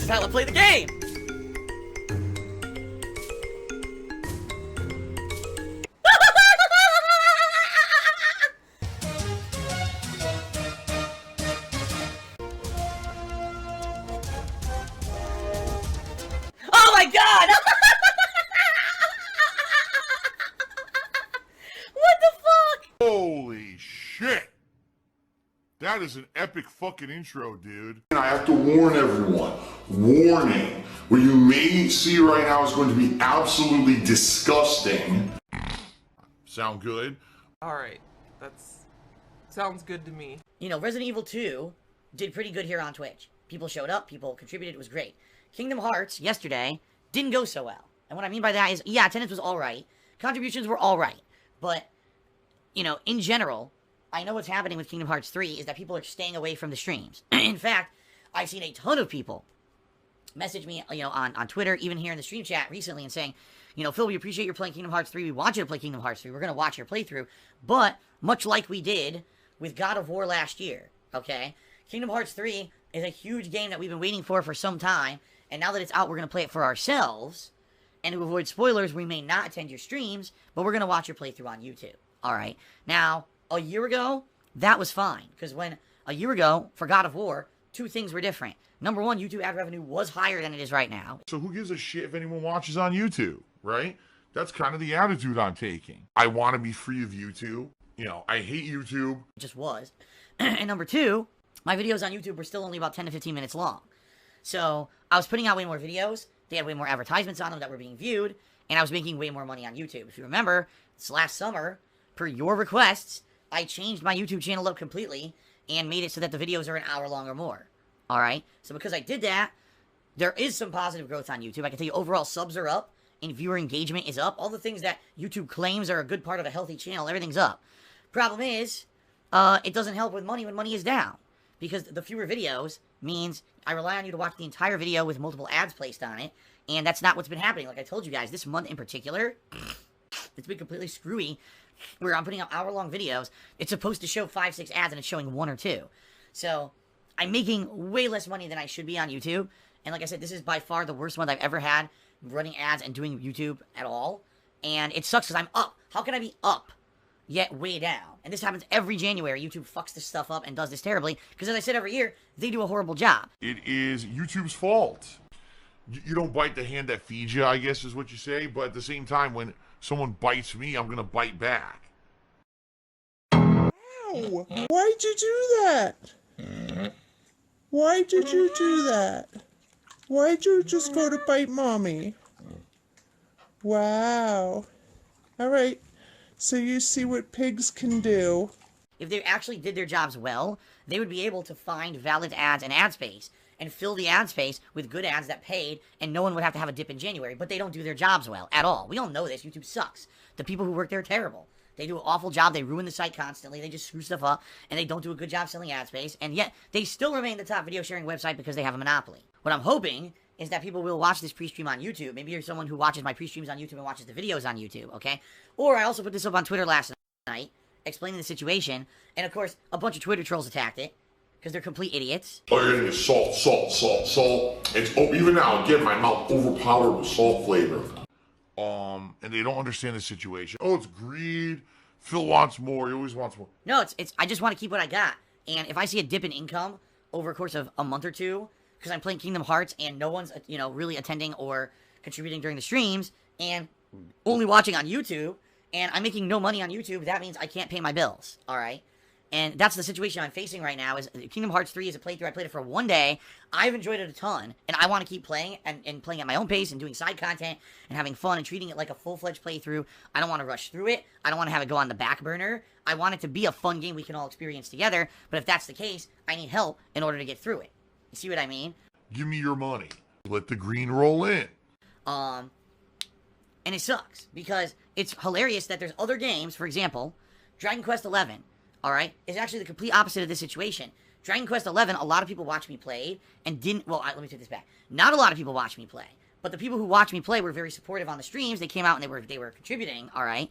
This is how I play the game! Oh my god! What the fuck? Holy shit! That is an epic fucking intro, dude. And I have to warn everyone, warning, what you may see right now is going to be absolutely disgusting. Sound good? Alright, sounds good to me. You know, Resident Evil 2 did pretty good here on Twitch. People showed up, people contributed, it was great. Kingdom Hearts, yesterday, didn't go so well. And what I mean by that is, yeah, attendance was alright, contributions were alright, but, you know, in general, I know what's happening with Kingdom Hearts 3 is that people are staying away from the streams. In fact, I've seen a ton of people message me, you know, on Twitter, even here in the stream chat recently, and saying, you know, Phil, we appreciate you playing Kingdom Hearts 3. We want you to play Kingdom Hearts 3. We're going to watch your playthrough. But, much like we did with God of War last year, okay? Kingdom Hearts 3 is a huge game that we've been waiting for some time. And now that it's out, we're going to play it for ourselves. And to avoid spoilers, we may not attend your streams, but we're going to watch your playthrough on YouTube. Alright? Now, a year ago, that was fine. Because when, a year ago, for God of War, two things were different. Number one, YouTube ad revenue was higher than it is right now. So who gives a shit if anyone watches on YouTube, right? That's kind of the attitude I'm taking. I want to be free of YouTube. You know, I hate YouTube. It just was. And number two, my videos on YouTube were still only about 10 to 15 minutes long. So, I was putting out way more videos, they had way more advertisements on them that were being viewed, and I was making way more money on YouTube. If you remember, this last summer, per your requests, I changed my YouTube channel up completely, and made it so that the videos are an hour long or more. Alright? So because I did that, there is some positive growth on YouTube. I can tell you overall subs are up, and viewer engagement is up. All the things that YouTube claims are a good part of a healthy channel, everything's up. Problem is, it doesn't help with money when money is down. Because the fewer videos means I rely on you to watch the entire video with multiple ads placed on it, and that's not what's been happening. Like I told you guys, this month in particular, it's been completely screwy, where I'm putting out hour-long videos. It's supposed to show 5-6 ads, and it's showing 1 or 2. So, I'm making way less money than I should be on YouTube, and like I said, this is by far the worst month I've ever had running ads and doing YouTube at all, and it sucks because I'm up. How can I be up, yet way down? And this happens every January. YouTube fucks this stuff up and does this terribly, because as I said every year, they do a horrible job. It is YouTube's fault. You don't bite the hand that feeds you, I guess is what you say, but at the same time, when someone bites me, I'm gonna bite back. Ow! Why'd you do that? Why did you do that? Why'd you just go to bite mommy? Wow. Alright, so you see what pigs can do. If they actually did their jobs well, they would be able to find valid ads and ad space, and fill the ad space with good ads that paid, and no one would have to have a dip in January, but they don't do their jobs well, at all. We all know this. YouTube sucks. The people who work there are terrible. They do an awful job, they ruin the site constantly, they just screw stuff up, and they don't do a good job selling ad space, and yet, they still remain the top video sharing website because they have a monopoly. What I'm hoping is that people will watch this pre-stream on YouTube. Maybe you're someone who watches my pre-streams on YouTube and watches the videos on YouTube, okay? Or I also put this up on Twitter last night, explaining the situation, and of course, a bunch of Twitter trolls attacked it, because they're complete idiots. Oh, you're gonna get salt, salt, salt, salt. It's, oh, even now, again, my mouth overpowered with salt flavor. And they don't understand the situation. Oh, it's greed. Phil wants more. He always wants more. No, it's I just want to keep what I got. And if I see a dip in income over a course of a month or two, because I'm playing Kingdom Hearts and no one's, you know, really attending or contributing during the streams, and only watching on YouTube, and I'm making no money on YouTube, that means I can't pay my bills, alright? And that's the situation I'm facing right now, is Kingdom Hearts 3 is a playthrough. I played it for one day. I've enjoyed it a ton, and I want to keep playing, and playing at my own pace, and doing side content, and having fun, and treating it like a full-fledged playthrough. I don't want to rush through it. I don't want to have it go on the back burner. I want it to be a fun game we can all experience together, but if that's the case, I need help in order to get through it. You see what I mean? Give me your money. Let the green roll in. And it sucks, because it's hilarious that there's other games, for example, Dragon Quest XI, alright, is actually the complete opposite of this situation. Dragon Quest XI, a lot of people watched me play, and didn't, well, let me take this back. Not a lot of people watched me play, but the people who watched me play were very supportive on the streams. They came out and they were contributing, alright,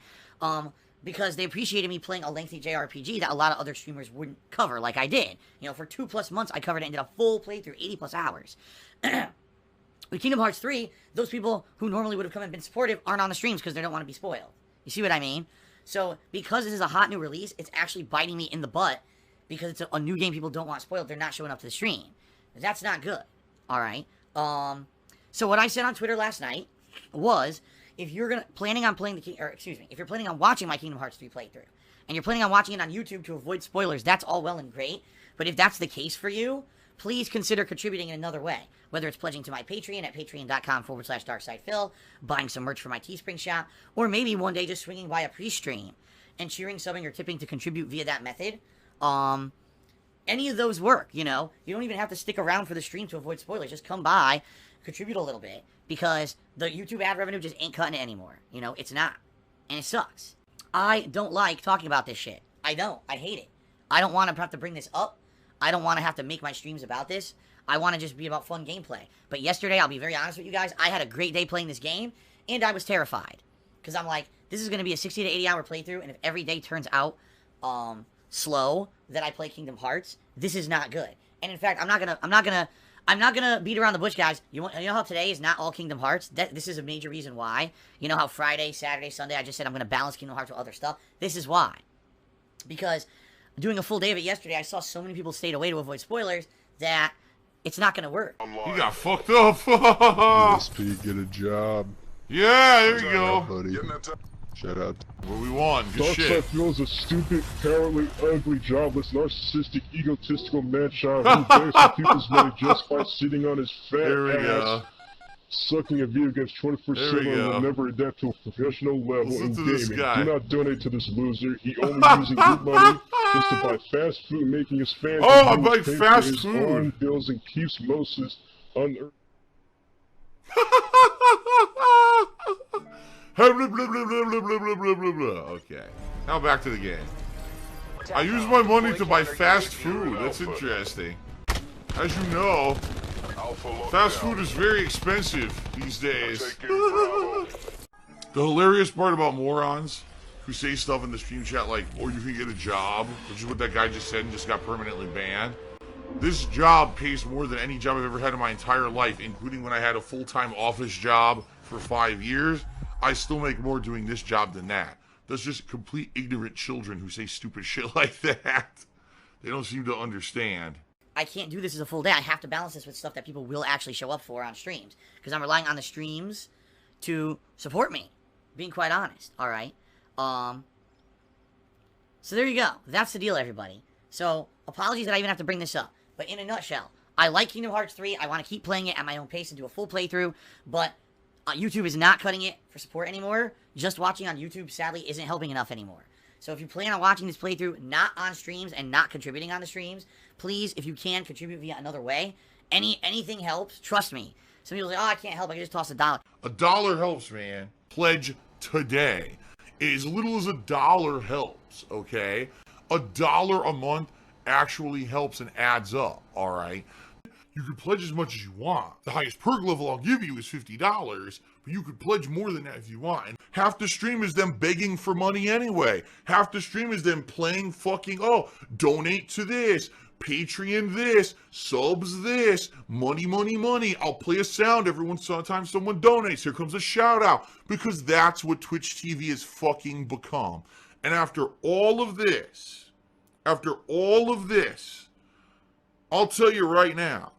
because they appreciated me playing a lengthy JRPG that a lot of other streamers wouldn't cover, like I did. You know, for 2+ months, I covered it and did a full playthrough, 80+ hours. With Kingdom Hearts 3, those people who normally would have come and been supportive aren't on the streams because they don't want to be spoiled. You see what I mean? So, because this is a hot new release, it's actually biting me in the butt because it's a new game people don't want spoiled. They're not showing up to the stream. That's not good. Alright? So what I said on Twitter last night was, if you're planning on if you're planning on watching my Kingdom Hearts 3 playthrough, and you're planning on watching it on YouTube to avoid spoilers, that's all well and great. But if that's the case for you, please consider contributing in another way. Whether it's pledging to my Patreon at patreon.com/DarkSidePhil, buying some merch for my Teespring shop, or maybe one day just swinging by a pre-stream and cheering, subbing, or tipping to contribute via that method. Any of those work, you know? You don't even have to stick around for the stream to avoid spoilers. Just come by, contribute a little bit, because the YouTube ad revenue just ain't cutting it anymore. You know, it's not. And it sucks. I don't like talking about this shit. I don't. I hate it. I don't want to have to bring this up. I don't want to have to make my streams about this. I want to just be about fun gameplay. But yesterday, I'll be very honest with you guys, I had a great day playing this game, and I was terrified. Because I'm like, this is going to be a 60 to 80 hour playthrough, and if every day turns out slow that I play Kingdom Hearts, this is not good. And in fact, I'm not gonna beat around the bush, guys. You know how today is not all Kingdom Hearts? This is a major reason why. You know how Friday, Saturday, Sunday, I just said I'm gonna balance Kingdom Hearts with other stuff? This is why. Because doing a full day of it yesterday, I saw so many people stayed away to avoid spoilers that it's not gonna work. You got fucked up. DsP, get a job. Yeah, there you go. Buddy. Shout out. What we won? Good shit. DarkSidePhil is a stupid, cowardly, ugly, jobless, narcissistic, egotistical man-child who begs for people's money just by sitting on his fat There we ass, go. sucking at video games 24/7 There we and go. will never adapt to a professional level Listen in to this gaming. guy. Do not donate to this loser. He only using your money just to buy fast food, making his fans Oh, I and buy viewers pay for fast his food. own bills and keeps Moses unearned. Okay. Now back to the game. I use my money to buy fast food. That's interesting. As you know, fast food is very expensive these days. The hilarious part about morons who say stuff in the stream chat like, or you can get a job, which is what that guy just said and just got permanently banned. This job pays more than any job I've ever had in my entire life, including when I had a full-time office job for 5 years. I still make more doing this job than that. That's just complete ignorant children who say stupid shit like that. They don't seem to understand. I can't do this as a full day. I have to balance this with stuff that people will actually show up for on streams. Because I'm relying on the streams to support me. Being quite honest, alright? So there you go. That's the deal, everybody. So, apologies that I even have to bring this up. But in a nutshell, I like Kingdom Hearts 3. I want to keep playing it at my own pace and do a full playthrough. But YouTube is not cutting it for support anymore. Just watching on YouTube, sadly, isn't helping enough anymore. So if you plan on watching this playthrough not on streams and not contributing on the streams, please, if you can, contribute via another way. Anything helps. Trust me. Some people say, oh, I can't help. I can just toss $1. $1 helps, man. Pledge today. As little as $1 helps, okay? $1 a month actually helps and adds up, all right? You can pledge as much as you want. The highest perk level I'll give you is $50, but you could pledge more than that if you want. And half the stream is them begging for money anyway. Half the stream is them playing fucking, oh, donate to this, Patreon this, subs this, money, money, money. I'll play a sound every once in a time someone donates. Here comes a shout out. Because that's what Twitch TV has fucking become. And after all of this, I'll tell you right now,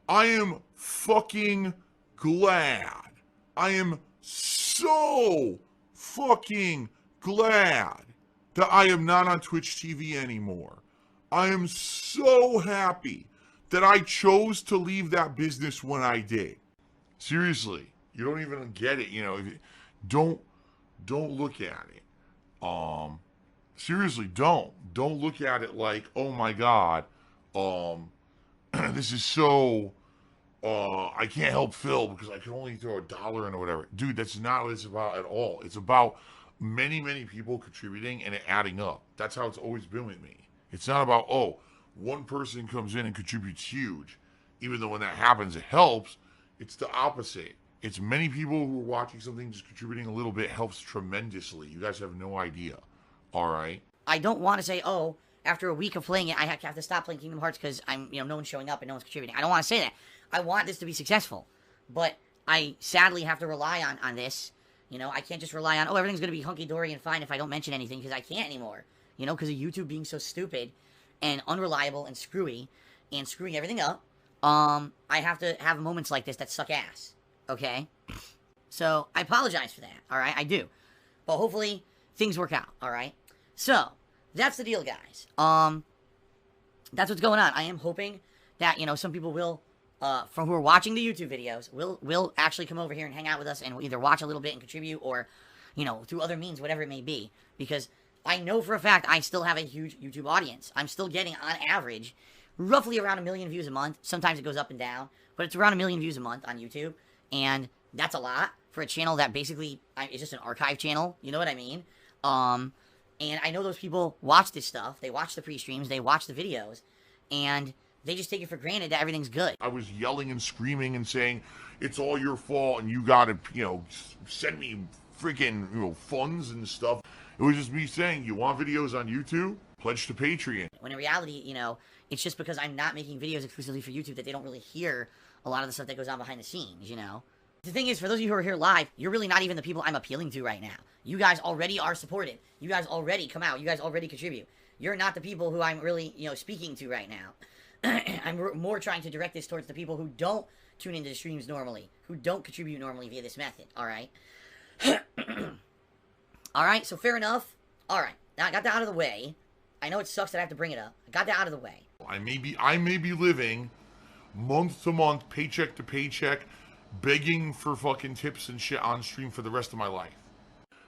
I am fucking glad. I am so fucking glad that I am not on Twitch TV anymore. I am so happy that I chose to leave that business when I did. Seriously, you don't even get it, you know. Don't look at it. Seriously, don't look at it like, oh my god, this is so, I can't help Phil because I can only throw $1 in or whatever. Dude, that's not what it's about at all. It's about many, many people contributing and it adding up. That's how it's always been with me. It's not about, oh, one person comes in and contributes huge. Even though when that happens, it helps. It's the opposite. It's many people who are watching something just contributing a little bit helps tremendously. You guys have no idea. All right? I don't want to say, oh, after a week of playing it, I have to stop playing Kingdom Hearts because no one's showing up and no one's contributing. I don't want to say that. I want this to be successful. But I sadly have to rely on this. You know, I can't just rely on, oh, everything's going to be hunky-dory and fine if I don't mention anything, because I can't anymore. You know, because of YouTube being so stupid and unreliable and screwy and screwing everything up. I have to have moments like this that suck ass. Okay? So, I apologize for that. Alright? I do. But hopefully, things work out. Alright? So, that's the deal, guys. That's what's going on. I am hoping that, you know, some people will, from who are watching the YouTube videos, will actually come over here and hang out with us and will either watch a little bit and contribute or, you know, through other means, whatever it may be. Because I know for a fact I still have a huge YouTube audience. I'm still getting, on average, roughly around 1 million views a month. Sometimes it goes up and down, but it's around 1 million views a month on YouTube. And that's a lot for a channel that basically is just an archive channel. You know what I mean? And I know those people watch this stuff. They watch the pre-streams. They watch the videos. And they just take it for granted that everything's good. I was yelling and screaming and saying, it's all your fault and you gotta, you know, send me freaking, you know, funds and stuff. It was just me saying, you want videos on YouTube? Pledge to Patreon. When in reality, you know, it's just because I'm not making videos exclusively for YouTube that they don't really hear a lot of the stuff that goes on behind the scenes, you know? The thing is, for those of you who are here live, you're really not even the people I'm appealing to right now. You guys already are supported. You guys already come out. You guys already contribute. You're not the people who I'm really, you know, speaking to right now. I'm more trying to direct this towards the people who don't tune into the streams normally, who don't contribute normally via this method, alright? Alright, so fair enough. Alright, now I got that out of the way. I know it sucks that I have to bring it up. I got that out of the way. I may be living month to month, paycheck to paycheck, begging for fucking tips and shit on stream for the rest of my life.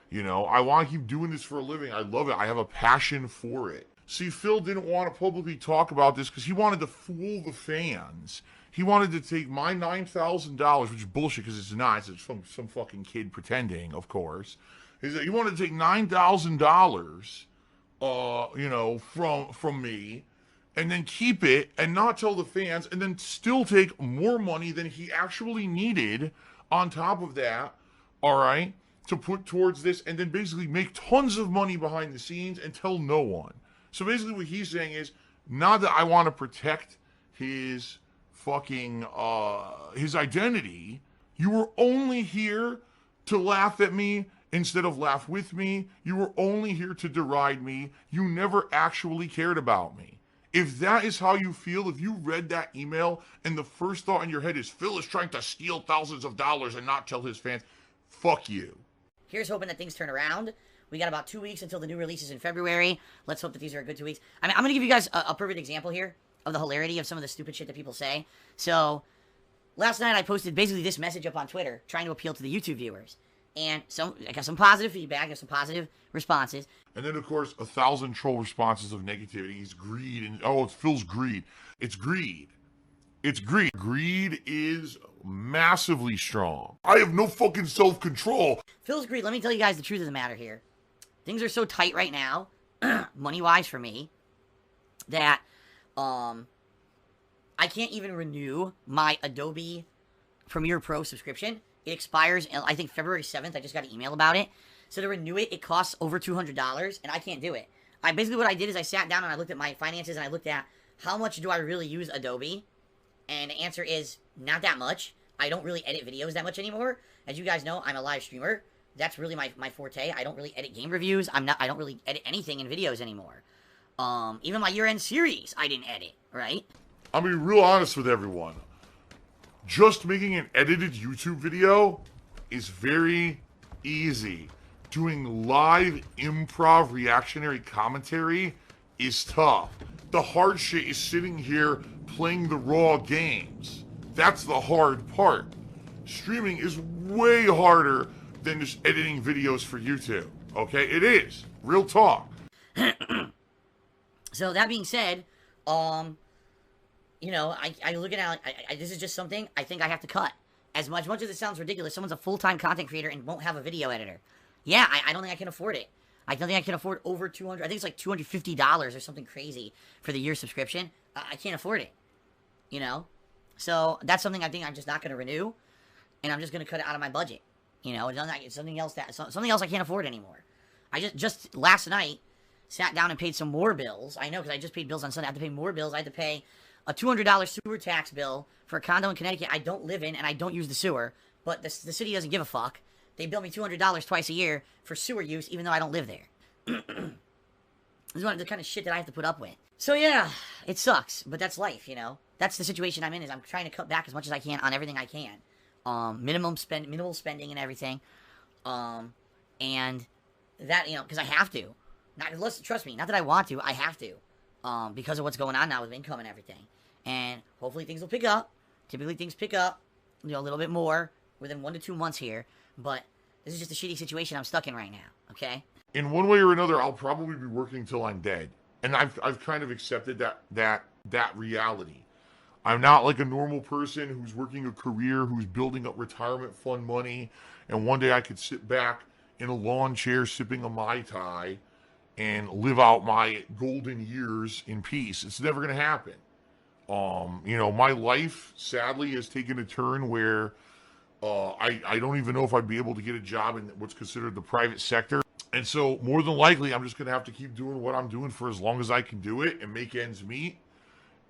You know, I want to keep doing this for a living. I love it. I have a passion for it. See, Phil didn't want to publicly talk about this because he wanted to fool the fans. He wanted to take my $9,000, which is bullshit because it's not. It's some fucking kid pretending, of course. He wanted to take $9,000, you know, from me, and then keep it and not tell the fans, and then still take more money than he actually needed on top of that, all right, to put towards this, and then basically make tons of money behind the scenes and tell no one. So basically what he's saying is, not that I want to protect his fucking, his identity, you were only here to laugh at me instead of laugh with me. You were only here to deride me. You never actually cared about me. If that is how you feel, if you read that email and the first thought in your head is, Phil is trying to steal thousands of dollars and not tell his fans, fuck you. Here's hoping that things turn around. We got about 2 weeks until the new release is in February. Let's hope that these are a good 2 weeks. I mean, I'm going to give you guys a perfect example here of the hilarity of some of the stupid shit that people say. So, last night I posted basically this message up on Twitter, trying to appeal to the YouTube viewers. And I got some positive feedback, I got some positive responses. And then, of course, 1,000 troll responses of negativity. It's greed. And it's Phil's greed. It's greed. It's greed. Greed is massively strong. I have no fucking self-control. Phil's greed. Let me tell you guys the truth of the matter here. Things are so tight right now, money-wise for me, that I can't even renew my Adobe Premiere Pro subscription. It expires, I think, February 7th. I just got an email about it. So to renew it, it costs over $200, and I can't do it. Basically what I did is I sat down and I looked at my finances and I looked at how much do I really use Adobe, and the answer is not that much. I don't really edit videos that much anymore. As you guys know, I'm a live streamer. That's really my forte. I don't really edit game reviews. I don't really edit anything in videos anymore. Even my year-end series, I didn't edit, right? I'm gonna be real honest with everyone. Just making an edited YouTube video is very easy. Doing live improv reactionary commentary is tough. The hard shit is sitting here playing the raw games. That's the hard part. Streaming is way harder than just editing videos for YouTube. Okay? It is. Real talk. So that being said, you know, I look at it, this is just something I think I have to cut. As much as it sounds ridiculous, someone's a full-time content creator and won't have a video editor. Yeah, I don't think I can afford it. I don't think I can afford over $200. I think it's like $250 or something crazy for the year subscription. I can't afford it. You know? So that's something I think I'm just not going to renew, and I'm just going to cut it out of my budget. You know, it's something else I can't afford anymore. I just last night sat down and paid some more bills. I know, because I just paid bills on Sunday. I have to pay more bills. I had to pay a $200 sewer tax bill for a condo in Connecticut I don't live in and I don't use the sewer, but the city doesn't give a fuck. They bill me $200 twice a year for sewer use even though I don't live there. This is one of the kind of shit that I have to put up with. So yeah, it sucks, but that's life, you know? That's the situation I'm in, is I'm trying to cut back as much as I can on everything I can. Minimal spending and everything. And that, you know, because I have to. Trust me, not that I want to, I have to. Because of what's going on now with income and everything. And hopefully things will pick up. Typically things pick up, you know, a little bit more within 1 to 2 months here. But this is just a shitty situation I'm stuck in right now, okay? In one way or another, I'll probably be working till I'm dead. And I've kind of accepted that reality. I'm not like a normal person who's working a career, who's building up retirement fund money, and one day I could sit back in a lawn chair sipping a Mai Tai and live out my golden years in peace. It's never going to happen. You know, my life, sadly, has taken a turn where I don't even know if I'd be able to get a job in what's considered the private sector. And so, more than likely, I'm just going to have to keep doing what I'm doing for as long as I can do it and make ends meet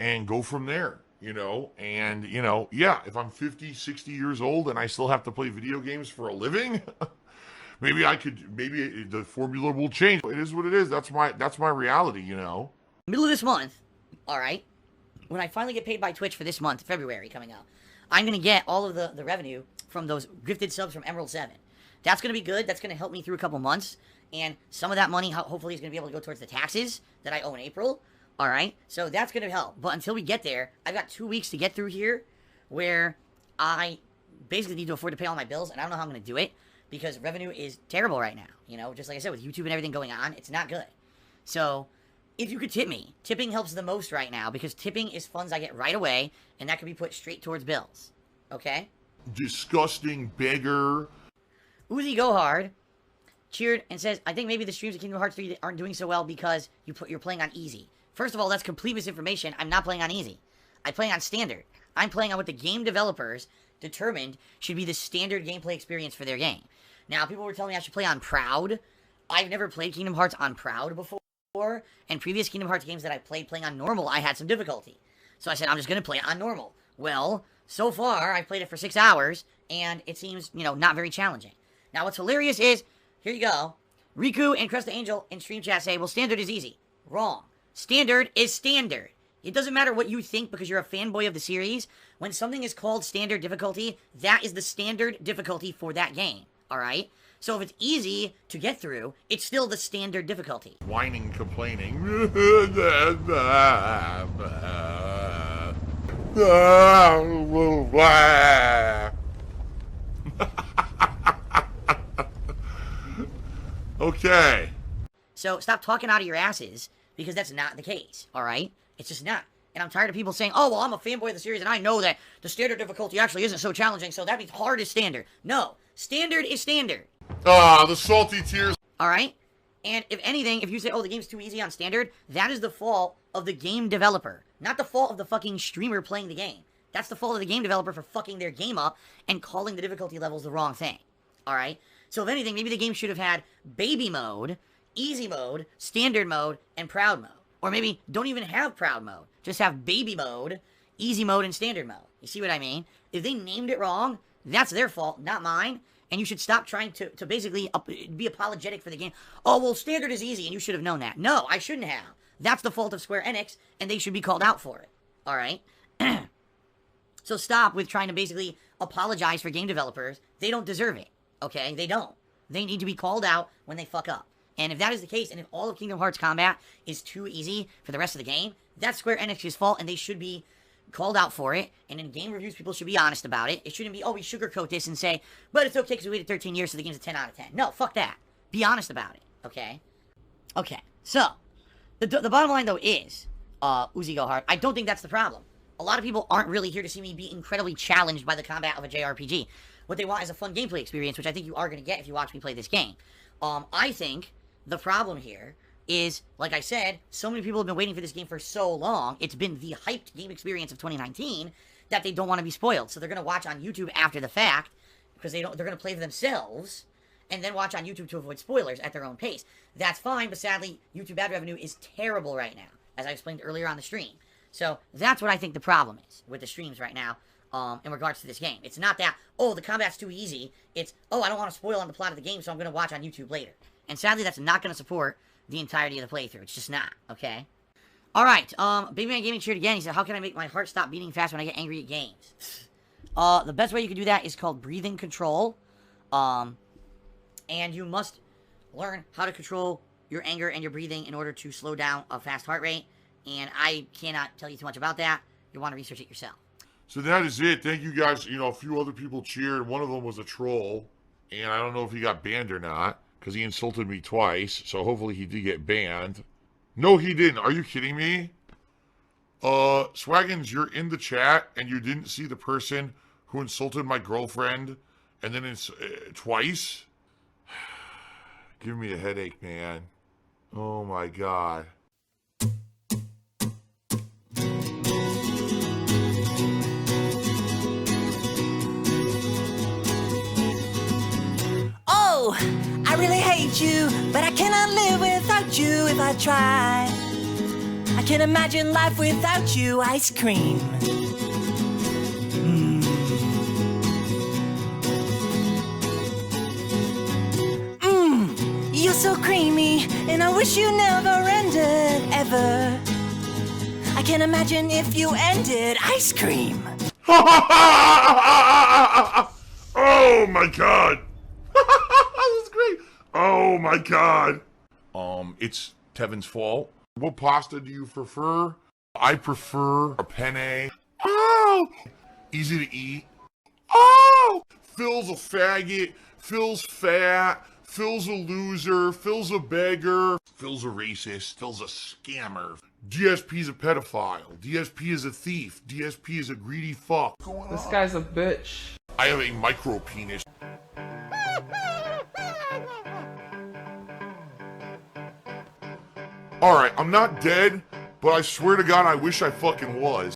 and go from there, you know? And, you know, yeah, if I'm 50, 60 years old and I still have to play video games for a living, maybe the formula will change. It is what it is. That's my reality, you know? Middle of this month, alright, when I finally get paid by Twitch for this month, February coming up, I'm going to get all of the revenue from those gifted subs from Emerald 7. That's going to be good. That's going to help me through a couple months. And some of that money, hopefully, is going to be able to go towards the taxes that I owe in April. All right? So that's going to help. But until we get there, I've got 2 weeks to get through here where I basically need to afford to pay all my bills. And I don't know how I'm going to do it because revenue is terrible right now. You know, just like I said, with YouTube and everything going on, it's not good. So if you could tip me, tipping helps the most right now because tipping is funds I get right away. And that can be put straight towards bills. Okay? Disgusting beggar. Uzi Go Hard cheered and says, I think maybe the streams of Kingdom Hearts 3 aren't doing so well because you're playing on easy. First of all, that's complete misinformation. I'm not playing on easy. I'm playing on standard. I'm playing on what the game developers determined should be the standard gameplay experience for their game. Now, people were telling me I should play on Proud. I've never played Kingdom Hearts on Proud before, and previous Kingdom Hearts games that I playing on normal, I had some difficulty. So I said, I'm just going to play it on normal. Well, so far, I've played it for 6 hours, and it seems, you know, not very challenging. Now, what's hilarious is, here you go, Riku and Cresta Angel in stream chat say, well, standard is easy. Wrong. Standard is standard. It doesn't matter what you think because you're a fanboy of the series. When something is called standard difficulty, that is the standard difficulty for that game, alright? So if it's easy to get through, it's still the standard difficulty. Whining, complaining. Okay. So stop talking out of your asses, because that's not the case, alright? It's just not. And I'm tired of people saying, oh, well, I'm a fanboy of the series, and I know that the standard difficulty actually isn't so challenging, so that means hard is standard. No. Standard is standard. Ah, the salty tears. Alright? And if anything, if you say, oh, the game's too easy on standard, that is the fault of the game developer. Not the fault of the fucking streamer playing the game. That's the fault of the game developer for fucking their game up and calling the difficulty levels the wrong thing. Alright? So if anything, maybe the game should have had baby mode, easy mode, standard mode, and proud mode. Or maybe don't even have proud mode. Just have baby mode, easy mode, and standard mode. You see what I mean? If they named it wrong, that's their fault, not mine. And you should stop trying to basically be apologetic for the game. Oh, well, standard is easy, and you should have known that. No, I shouldn't have. That's the fault of Square Enix, and they should be called out for it. Alright? So stop with trying to basically apologize for game developers. They don't deserve it. Okay? They don't. They need to be called out when they fuck up. And if that is the case, and if all of Kingdom Hearts combat is too easy for the rest of the game, that's Square Enix's fault, and they should be called out for it. And in game reviews, people should be honest about it. It shouldn't be, oh, we sugarcoat this and say, but it's okay because we waited 13 years, so the game's a 10 out of 10. No, fuck that. Be honest about it, okay? Okay, so, the bottom line, though, is, Uzi Go Hard, I don't think that's the problem. A lot of people aren't really here to see me be incredibly challenged by the combat of a JRPG. What they want is a fun gameplay experience, which I think you are going to get if you watch me play this game. I think the problem here is, like I said, so many people have been waiting for this game for so long, it's been the hyped game experience of 2019, that they don't want to be spoiled. So they're going to watch on YouTube after the fact, because they're going to play for themselves, and then watch on YouTube to avoid spoilers at their own pace. That's fine, but sadly, YouTube ad revenue is terrible right now, as I explained earlier on the stream. So that's what I think the problem is with the streams right now in regards to this game. It's not that, oh, the combat's too easy. It's, oh, I don't want to spoil on the plot of the game, so I'm going to watch on YouTube later. And sadly, that's not going to support the entirety of the playthrough. It's just not, okay? Alright, Big Man Gaming cheered again. He said, how can I make my heart stop beating fast when I get angry at games? The best way you can do that is called breathing control. And you must learn how to control your anger and your breathing in order to slow down a fast heart rate. And I cannot tell you too much about that. You'll want to research it yourself. So that is it. Thank you guys. You know, a few other people cheered. One of them was a troll. And I don't know if he got banned or not, because he insulted me twice. So hopefully he did get banned. No, he didn't. Are you kidding me? Swaggins, you're in the chat, and you didn't see the person who insulted my girlfriend, and then it's twice? Give me a headache, man. Oh my god. Oh, I really hate you, but I cannot live without you if I try. I can't imagine life without you, ice cream. You're so creamy, and I wish you never ended, ever. I can't imagine if you ended ice cream. Oh my god. That was great. Oh my god. It's Tevin's fault. What pasta do you prefer? I prefer a penne. Oh! Easy to eat. Oh! Phil's a faggot. Phil's fat. Phil's a loser. Phil's a beggar. Phil's a racist. Phil's a scammer. DSP's a pedophile. DSP is a thief. DSP is a greedy fuck. This guy's a bitch. I have a micro penis. Alright, I'm not dead, but I swear to God I wish I fucking was.